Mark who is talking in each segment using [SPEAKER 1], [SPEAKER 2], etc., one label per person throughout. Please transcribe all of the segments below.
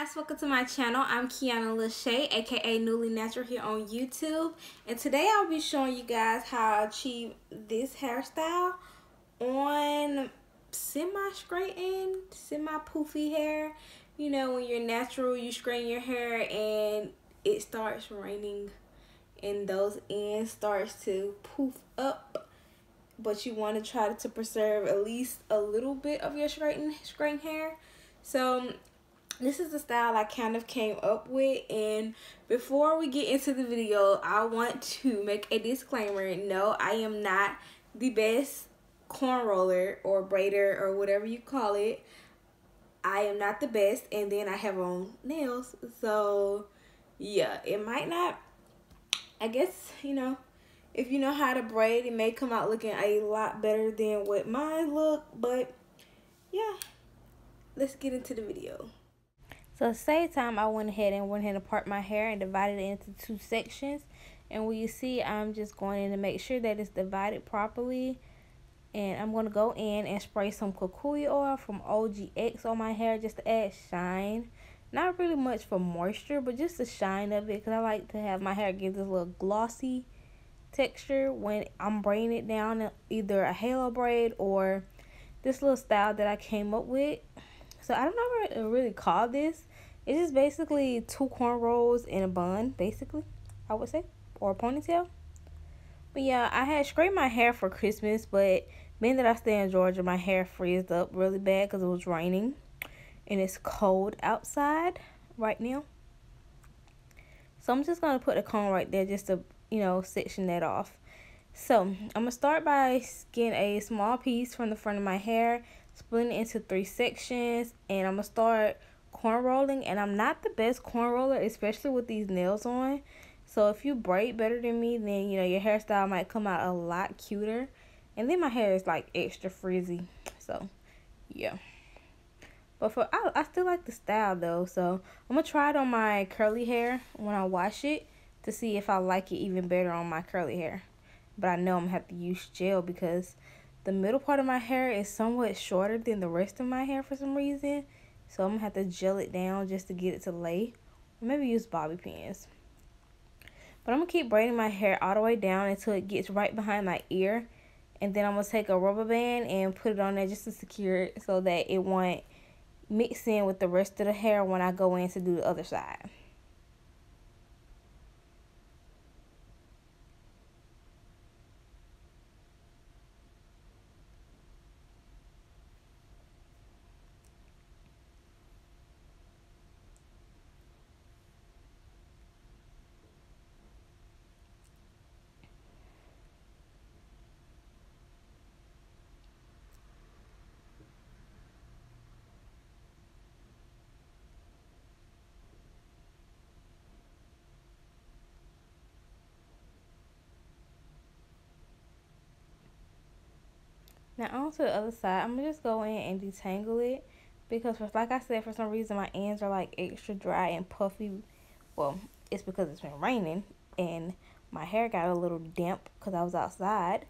[SPEAKER 1] guys, welcome to my channel. I'm Kiana Lachey, aka Newly Natural, here on YouTube, and today I'll be showing you guys how I achieve this hairstyle on semi-straightened, semi-poofy hair. You know, when you're natural, you straighten your hair and it starts raining and those ends starts to poof up, but you want to try to preserve at least a little bit of your straightened hair. So this is the style I kind of came up with, and before we get into the video, I want to make a disclaimer. No, I am not the best corn roller or braider or whatever you call it. I am not the best, and then I have on nails, so yeah, it might not, I guess, you know, if you know how to braid, it may come out looking a lot better than what mine look, but yeah, let's get into the video. So to save time, I went ahead and part my hair and divided it into two sections. And when you see, I'm just going in to make sure that it's divided properly. And I'm going to go in and spray some KuKui oil from OGX on my hair just to add shine. Not really much for moisture, but just the shine of it, because I like to have my hair get this little glossy texture when I'm braiding it down in either a halo braid or this little style that I came up with. So I don't know what to really call this. It's just basically two cornrows in a bun, basically, I would say, or a ponytail. But yeah, I had straightened my hair for Christmas, but being that I stay in Georgia, my hair freezed up really bad because it was raining and it's cold outside right now. So I'm just gonna put a comb right there just to, you know, section that off. So I'm gonna start by getting a small piece from the front of my hair, splitting it into 3 sections, and I'm gonna start corn rolling. And I'm not the best corn roller, especially with these nails on, so if you braid better than me, then you know your hairstyle might come out a lot cuter. And then my hair is like extra frizzy, so yeah, but I still like the style though, so I'm gonna try it on my curly hair when I wash it to see if I like it even better on my curly hair. But I know I'm gonna have to use gel because the middle part of my hair is somewhat shorter than the rest of my hair for some reason. So I'm gonna have to gel it down just to get it to lay. Or maybe use bobby pins. But I'm gonna keep braiding my hair all the way down until it gets right behind my ear. And then I'm gonna take a rubber band and put it on there just to secure it so that it won't mix in with the rest of the hair when I go in to do the other side. Now on to the other side, I'm gonna just go in and detangle it because, like I said, for some reason my ends are like extra dry and puffy. Well, it's because it's been raining and my hair got a little damp because I was outside.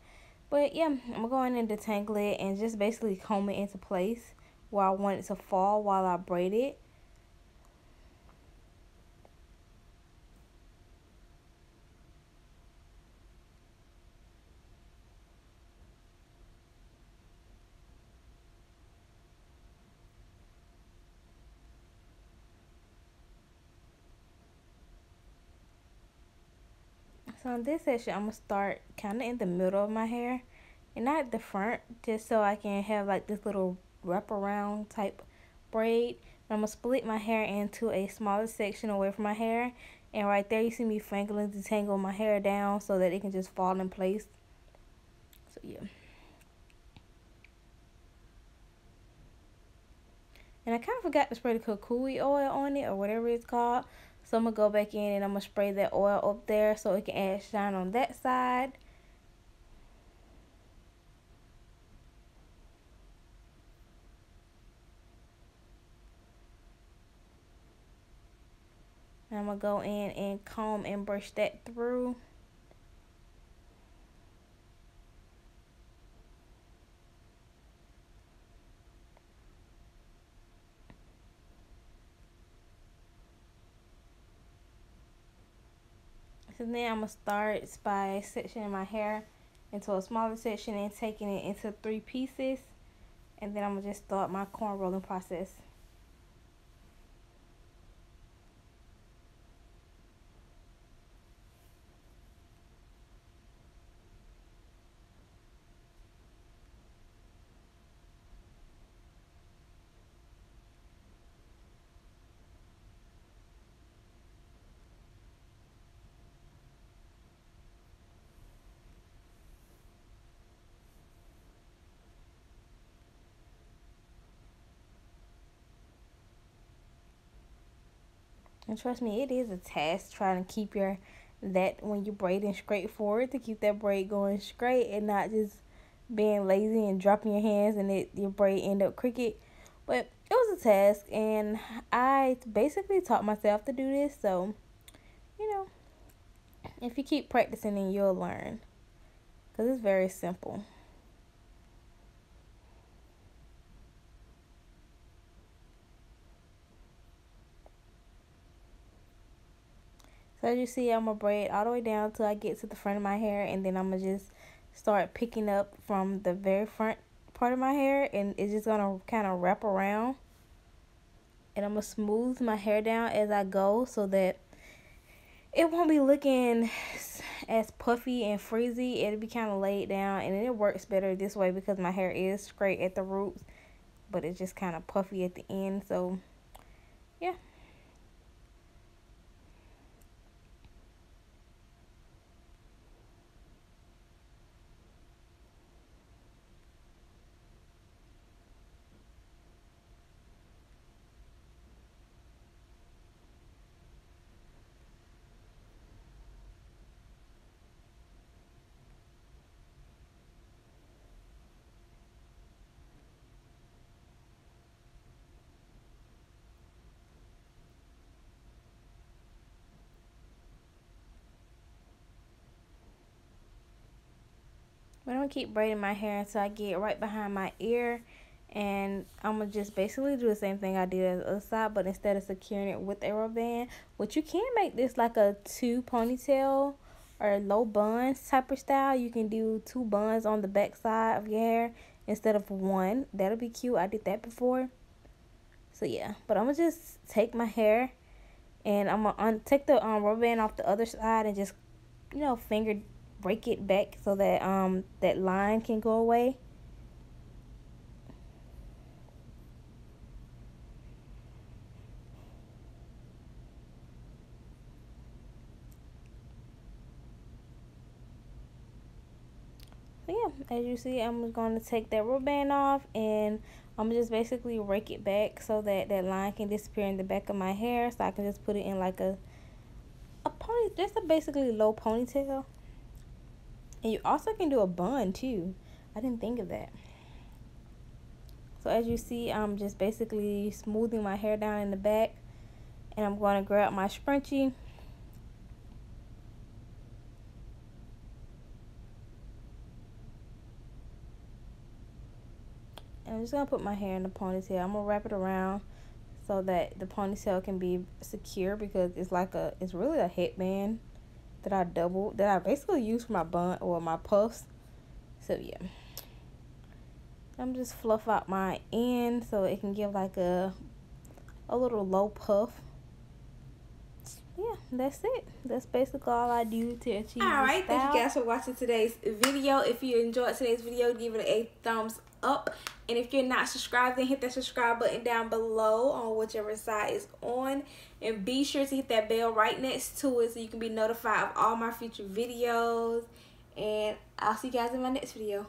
[SPEAKER 1] But yeah, I'm gonna go in and detangle it and just basically comb it into place where I want it to fall while I braid it. So in this section, I'm going to start kind of in the middle of my hair and not the front, just so I can have like this little wraparound type braid. I'm going to split my hair into a smaller section away from my hair. And right there, you see me fingering to detangle my hair down so that it can just fall in place. So yeah. And I kind of forgot to spray the KuKui oil on it or whatever it's called. So I'm going to go back in and I'm going to spray that oil up there so it can add shine on that side. And I'm going to go in and comb and brush that through. So then I'm going to start by sectioning my hair into a smaller section and taking it into 3 pieces. And then I'm going to just start my corn rolling process. And trust me, it is a task trying to keep that when you're braiding straight forward, to keep that braid going straight and not just being lazy and dropping your hands and your braid end up crooked. But it was a task, and I basically taught myself to do this. So, you know, if you keep practicing, then you'll learn, because it's very simple. So as you see, I'm going to braid all the way down till I get to the front of my hair, and then I'm going to just start picking up from the very front part of my hair, and it's just going to kind of wrap around. And I'm going to smooth my hair down as I go so that it won't be looking as puffy and frizzy. It'll be kind of laid down, and it works better this way because my hair is straight at the roots, but it's just kind of puffy at the end. So, yeah. But I'm going to keep braiding my hair until I get right behind my ear. And I'm going to just basically do the same thing I did on the other side, but instead of securing it with a rubber band, which you can make this like a 2 ponytail or low buns type of style. You can do 2 buns on the back side of your hair instead of 1. That'll be cute. I did that before. So yeah, but I'm going to just take my hair and I'm going to take the rubber band off the other side and just, you know, finger break it back so that that line can go away. So yeah, as you see, I'm going to take that rubber band off, and I'm just basically rake it back so that that line can disappear in the back of my hair, so I can just put it in like a pony, just a basically low ponytail. And you also can do a bun too. I didn't think of that. So as you see, I'm just basically smoothing my hair down in the back, and I'm going to grab my scrunchie. And I'm just going to put my hair in the ponytail. I'm going to wrap it around so that the ponytail can be secure, because it's really a headband that I basically use for my bun or my puffs. So yeah, I'm just fluff out my end so it can give like a little low puff. Yeah, that's it. That's basically all I do to achieve
[SPEAKER 2] Alright,
[SPEAKER 1] this style.
[SPEAKER 2] thank you guys for watching today's video. If you enjoyed today's video, give it a thumbs up. And if you're not subscribed, then hit that subscribe button down below on whichever side is on. And be sure to hit that bell right next to it so you can be notified of all my future videos. And I'll see you guys in my next video.